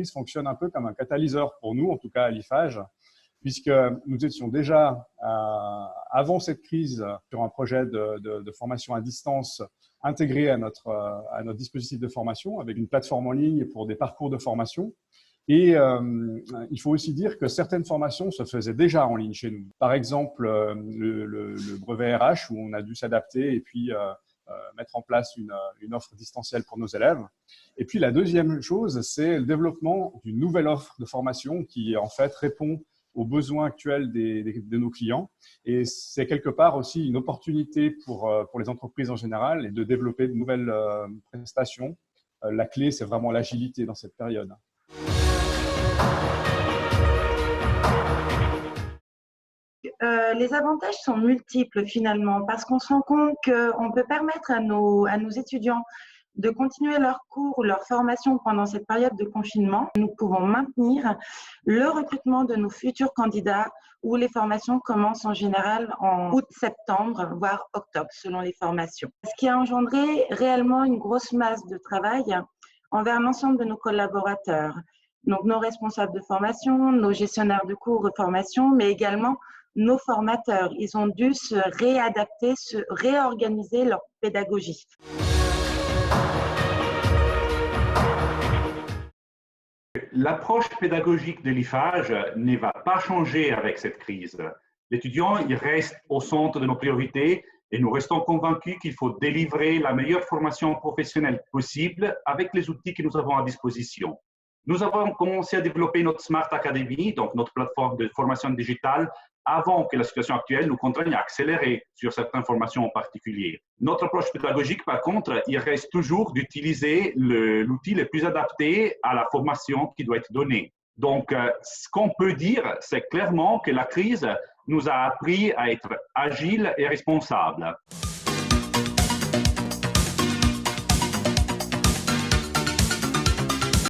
crise fonctionne un peu comme un catalyseur pour nous, en tout cas à l'IFAGE, puisque nous étions déjà, avant cette crise, sur un projet de formation à distance intégré à notre dispositif de formation, avec une plateforme en ligne pour des parcours de formation. Et il faut aussi dire que certaines formations se faisaient déjà en ligne chez nous. Par exemple, le brevet RH, où on a dû s'adapter et puis mettre en place une offre distancielle pour nos élèves. Et puis la deuxième chose, c'est le développement d'une nouvelle offre de formation qui en fait répond aux besoins actuels de nos clients. Et c'est quelque part aussi une opportunité pour les entreprises en général et de développer de nouvelles prestations. La clé, c'est vraiment l'agilité dans cette période. Les avantages sont multiples finalement parce qu'on se rend compte qu'on peut permettre à nos étudiants de continuer leurs cours ou leur formation pendant cette période de confinement. Nous pouvons maintenir le recrutement de nos futurs candidats où les formations commencent en général en août-septembre, voire octobre selon les formations. Ce qui a engendré réellement une grosse masse de travail envers l'ensemble de nos collaborateurs. Donc nos responsables de formation, nos gestionnaires de cours de formation, mais également nos formateurs. Ils ont dû se réadapter, se réorganiser leur pédagogie. L'approche pédagogique de l'IFAGE ne va pas changer avec cette crise. L'étudiant, il reste au centre de nos priorités et nous restons convaincus qu'il faut délivrer la meilleure formation professionnelle possible avec les outils que nous avons à disposition. Nous avons commencé à développer notre Smart Academy, donc notre plateforme de formation digitale, avant que la situation actuelle nous contraigne à accélérer sur certaines formations en particulier. Notre approche pédagogique, par contre, il reste toujours d'utiliser l'outil le plus adapté à la formation qui doit être donnée. Donc, ce qu'on peut dire, c'est clairement que la crise nous a appris à être agiles et responsables.